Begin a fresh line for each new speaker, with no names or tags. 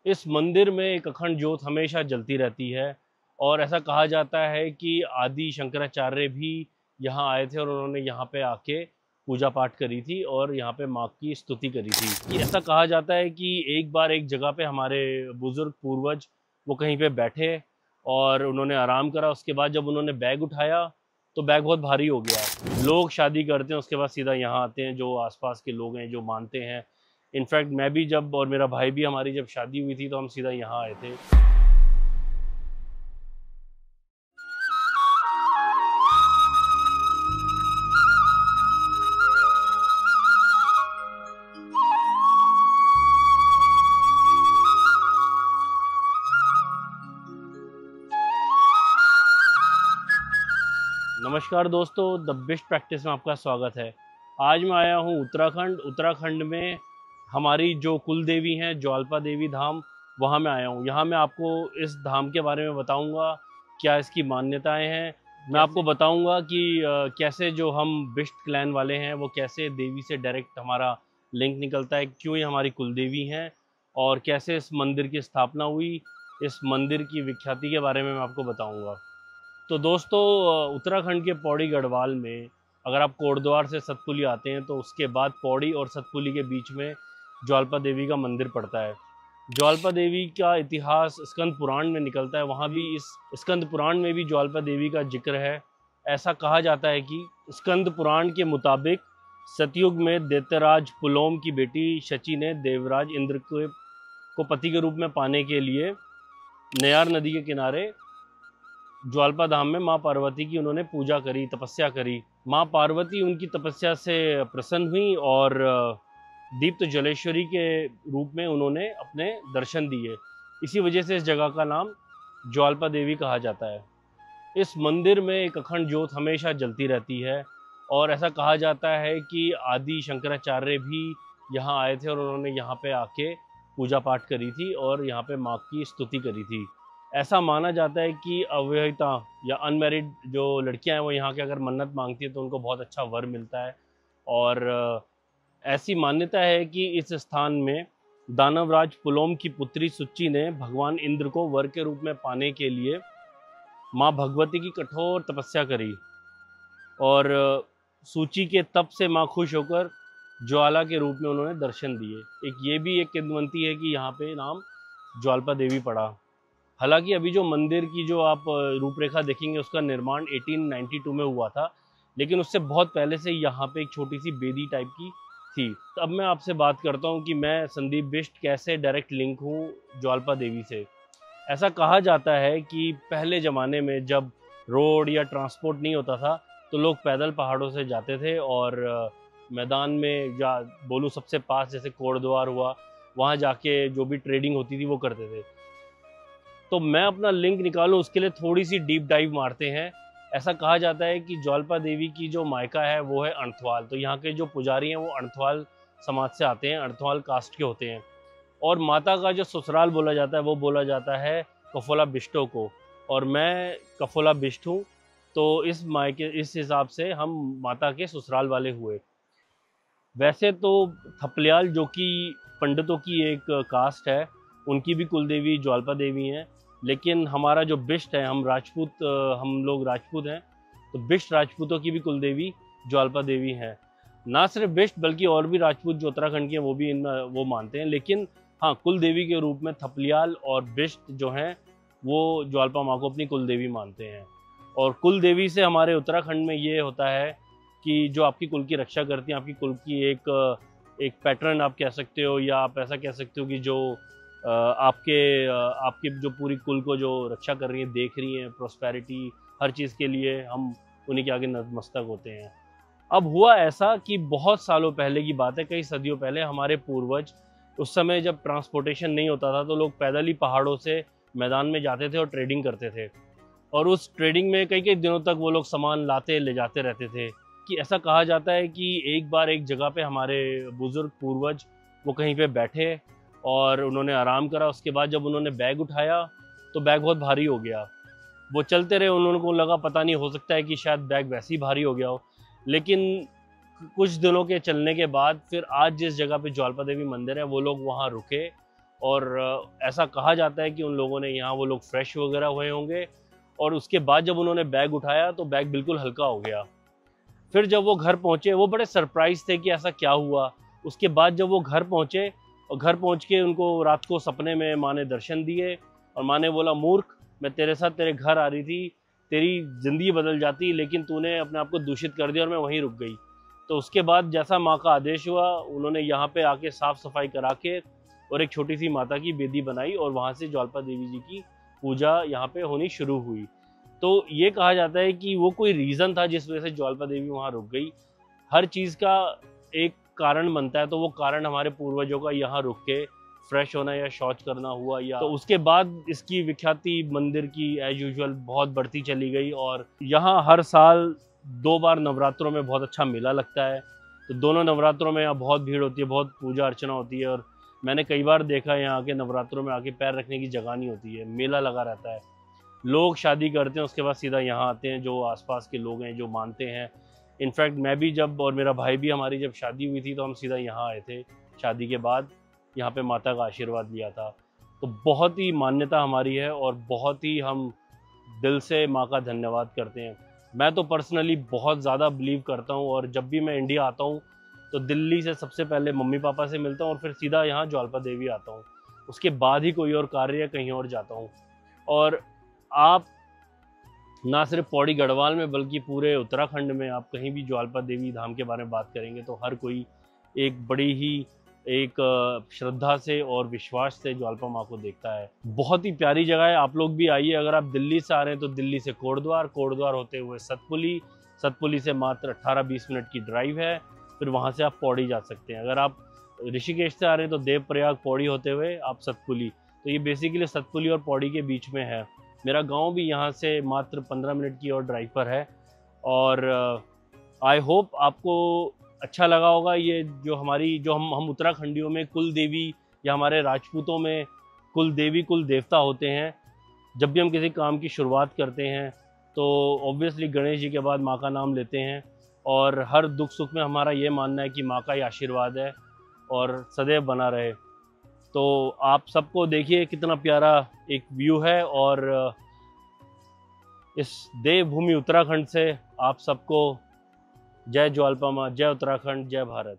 इस मंदिर में एक अखंड ज्योत हमेशा जलती रहती है और ऐसा कहा जाता है कि आदि शंकराचार्य भी यहाँ आए थे और उन्होंने यहाँ पे आके पूजा पाठ करी थी और यहाँ पे माँ की स्तुति करी थी। कि ऐसा कहा जाता है कि एक बार एक जगह पे हमारे बुजुर्ग पूर्वज वो कहीं पे बैठे और उन्होंने आराम करा। उसके बाद जब उन्होंने बैग उठाया तो बैग बहुत भारी हो गया। लोग शादी करते हैं उसके बाद सीधा यहाँ आते हैं, जो आसपास के लोग हैं जो मानते हैं। इनफैक्ट मैं भी जब और मेरा भाई भी, हमारी जब शादी हुई थी तो हम सीधा यहाँ आए थे। नमस्कार दोस्तों, द बेस्ट प्रैक्टिस में आपका स्वागत है। आज मैं आया हूँ उत्तराखंड में हमारी जो कुल देवी हैं ज्वाल्पा देवी धाम, वहाँ मैं आया हूँ। यहाँ मैं आपको इस धाम के बारे में बताऊँगा, क्या इसकी मान्यताएं हैं। मैं आपको बताऊँगा कि कैसे जो हम बिष्ट क्लैन वाले हैं वो कैसे देवी से डायरेक्ट हमारा लिंक निकलता है, क्यों ये हमारी कुल देवी हैं और कैसे इस मंदिर की स्थापना हुई। इस मंदिर की विख्याति के बारे में मैं आपको बताऊँगा। तो दोस्तों, उत्तराखंड के पौड़ी गढ़वाल में अगर आप कोटद्वार से सतपुली आते हैं तो उसके बाद पौड़ी और सतपुली के बीच में ज्वाल्पा देवी का मंदिर पड़ता है। ज्वाल्पा देवी का इतिहास स्कंद पुराण में निकलता है। वहाँ भी इस स्कंद पुराण में भी ज्वाल्पा देवी का जिक्र है। ऐसा कहा जाता है कि स्कंद पुराण के मुताबिक सतयुग में दैत्यराज पुलोम की बेटी शची ने देवराज इंद्र को पति के रूप में पाने के लिए नयार नदी के किनारे ज्वाल्पा धाम में माँ पार्वती की उन्होंने पूजा करी, तपस्या करी। माँ पार्वती उनकी तपस्या से प्रसन्न हुई और दीप्त जलेश्वरी के रूप में उन्होंने अपने दर्शन दिए। इसी वजह से इस जगह का नाम ज्वाल्पा देवी कहा जाता है। इस मंदिर में एक अखंड ज्योत हमेशा जलती रहती है और ऐसा कहा जाता है कि आदि शंकराचार्य भी यहाँ आए थे और उन्होंने यहाँ पे आके पूजा पाठ करी थी और यहाँ पे माँ की स्तुति करी थी। ऐसा माना जाता है कि अविवाहिता या अनमैरिड जो लड़कियां हैं वो यहाँ के अगर मन्नत मांगती है तो उनको बहुत अच्छा वर मिलता है। और ऐसी मान्यता है कि इस स्थान में दानवराज पुलोम की पुत्री सुच्ची ने भगवान इंद्र को वर के रूप में पाने के लिए माँ भगवती की कठोर तपस्या करी और सूची के तप से माँ खुश होकर ज्वाला के रूप में उन्होंने दर्शन दिए। ये भी एक किंवदंती है कि यहाँ पे नाम ज्वाल्पा देवी पड़ा। हालांकि अभी जो मंदिर की जो आप रूपरेखा देखेंगे उसका निर्माण 1892 में हुआ था, लेकिन उससे बहुत पहले से यहाँ पे एक छोटी सी बेदी टाइप की थी। तो अब मैं आपसे बात करता हूँ कि मैं संदीप बिष्ट कैसे डायरेक्ट लिंक हूँ ज्वाल्पा देवी से। ऐसा कहा जाता है कि पहले ज़माने में जब रोड या ट्रांसपोर्ट नहीं होता था तो लोग पैदल पहाड़ों से जाते थे और मैदान में या बोलूँ सबसे पास जैसे कोटद्वार हुआ, वहाँ जाके जो भी ट्रेडिंग होती थी वो करते थे। तो मैं अपना लिंक निकालूं उसके लिए थोड़ी सी डीप डाइव मारते हैं। ऐसा कहा जाता है कि ज्वाल्पा देवी की जो मायका है वो है अणथवाल। तो यहाँ के जो पुजारी हैं वो अणथवाल समाज से आते हैं, अणथवाल कास्ट के होते हैं। और माता का जो ससुराल बोला जाता है वो बोला जाता है कफोला बिष्टो को, और मैं कफोला बिष्ट हूँ। तो इस मायके इस हिसाब से हम माता के ससुराल वाले हुए। वैसे तो थपलियाल जो कि पंडितों की एक कास्ट है, उनकी भी कुलदेवी ज्वाल्पा देवी हैं। लेकिन हमारा जो बिष्ट है, हम लोग राजपूत हैं, तो बिष्ट राजपूतों की भी कुलदेवी ज्वाल्पा देवी हैं। ना सिर्फ बिष्ट बल्कि और भी राजपूत जो उत्तराखंड के हैं वो भी वो मानते हैं। लेकिन हाँ, कुलदेवी के रूप में थपलियाल और बिष्ट जो हैं वो ज्वाल्पा माँ को अपनी कुलदेवी मानते हैं। और कुलदेवी से हमारे उत्तराखंड में ये होता है कि जो आपकी कुल की रक्षा करती हैं, आपकी कुल की एक पैटर्न आप कह सकते हो, या आप ऐसा कह सकते हो कि जो आपके जो पूरी कुल को जो रक्षा कर रही है, देख रही हैं, प्रॉस्पेरिटी हर चीज़ के लिए हम उन्हीं के आगे नतमस्तक होते हैं। अब हुआ ऐसा कि बहुत सालों पहले की बात है, कई सदियों पहले हमारे पूर्वज, उस समय जब ट्रांसपोर्टेशन नहीं होता था तो लोग पैदल ही पहाड़ों से मैदान में जाते थे और ट्रेडिंग करते थे। और उस ट्रेडिंग में कई कई दिनों तक वो लोग सामान लाते ले जाते रहते थे। कि ऐसा कहा जाता है कि एक बार एक जगह पे हमारे बुजुर्ग पूर्वज वो कहीं पे बैठे और उन्होंने आराम करा। उसके बाद जब उन्होंने बैग उठाया तो बैग बहुत भारी हो गया। वो चलते रहे, उनको लगा पता नहीं, हो सकता है कि शायद बैग वैसे ही भारी हो गया हो। लेकिन कुछ दिनों के चलने के बाद फिर आज जिस जगह पे ज्वाल्पा देवी मंदिर है वो लोग वहाँ रुके और ऐसा कहा जाता है कि उन लोगों ने यहाँ वो लोग फ्रेश वगैरह हुए होंगे और उसके बाद जब उन्होंने बैग उठाया तो बैग बिल्कुल हल्का हो गया। फिर जब वो घर पहुँचे वो बड़े सरप्राइज थे कि ऐसा क्या हुआ। उसके बाद जब वो घर पहुँचे और घर पहुँच के उनको रात को सपने में माँ ने दर्शन दिए और माँ ने बोला, मूर्ख, मैं तेरे साथ तेरे घर आ रही थी, तेरी ज़िंदगी बदल जाती, लेकिन तूने अपने आप को दूषित कर दिया और मैं वहीं रुक गई। तो उसके बाद जैसा माँ का आदेश हुआ, उन्होंने यहाँ पे आके साफ़ सफाई करा के और एक छोटी सी माता की बेदी बनाई और वहाँ से ज्वालपा देवी जी की पूजा यहाँ पे होनी शुरू हुई। तो ये कहा जाता है कि वो कोई रीज़न था जिस वजह से ज्वालपा देवी वहाँ रुक गई। हर चीज़ का एक कारण बनता है, तो वो कारण हमारे पूर्वजों का यहाँ रुक के फ्रेश होना या शौच करना हुआ, या तो उसके बाद इसकी विख्याति मंदिर की एज यूजुअल बहुत बढ़ती चली गई। और यहाँ हर साल 2 बार नवरात्रों में बहुत अच्छा मेला लगता है। तो दोनों नवरात्रों में यहाँ बहुत भीड़ होती है, बहुत पूजा अर्चना होती है और मैंने कई बार देखा है यहाँ के नवरात्रों में आके पैर रखने की जगह नहीं होती है, मेला लगा रहता है। लोग शादी करते हैं उसके बाद सीधा यहाँ आते हैं, जो आसपास के लोग हैं जो मानते हैं। इनफैक्ट मैं भी जब, और मेरा भाई भी, हमारी जब शादी हुई थी तो हम सीधा यहाँ आए थे, शादी के बाद यहाँ पे माता का आशीर्वाद लिया था। तो बहुत ही मान्यता हमारी है और बहुत ही हम दिल से माँ का धन्यवाद करते हैं। मैं तो पर्सनली बहुत ज़्यादा बिलीव करता हूँ और जब भी मैं इंडिया आता हूँ तो दिल्ली से सबसे पहले मम्मी पापा से मिलता हूँ और फिर सीधा यहाँ ज्वालपा देवी आता हूँ, उसके बाद ही कोई और कार्य या कहीं और जाता हूँ। और आप ना सिर्फ पौड़ी गढ़वाल में बल्कि पूरे उत्तराखंड में आप कहीं भी ज्वालपा देवी धाम के बारे में बात करेंगे तो हर कोई एक बड़ी ही एक श्रद्धा से और विश्वास से ज्वालपा माँ को देखता है। बहुत ही प्यारी जगह है, आप लोग भी आइए। अगर आप दिल्ली से आ रहे हैं तो दिल्ली से कोटद्वार, कोटद्वार होते हुए सतपुली, सतपुली से मात्र 18-20 मिनट की ड्राइव है, फिर वहाँ से आप पौड़ी जा सकते हैं। अगर आप ऋषिकेश से आ रहे हैं तो देवप्रयाग पौड़ी होते हुए आप सतपुली, तो ये बेसिकली सतपुली और पौड़ी के बीच में है। मेरा गांव भी यहाँ से मात्र 15 मिनट की और ड्राइव पर है। और आई होप आपको अच्छा लगा होगा ये जो हमारी, जो हम उत्तराखंडियों में कुल देवी या हमारे राजपूतों में कुल देवी कुल देवता होते हैं। जब भी हम किसी काम की शुरुआत करते हैं तो ऑब्वियसली गणेश जी के बाद माँ का नाम लेते हैं और हर दुख सुख में हमारा ये मानना है कि माँ का ही आशीर्वाद है और सदैव बना रहे। तो आप सबको देखिए कितना प्यारा एक व्यू है और इस देवभूमि उत्तराखंड से आप सबको जय ज्वालपा माँ, जय उत्तराखंड, जय भारत।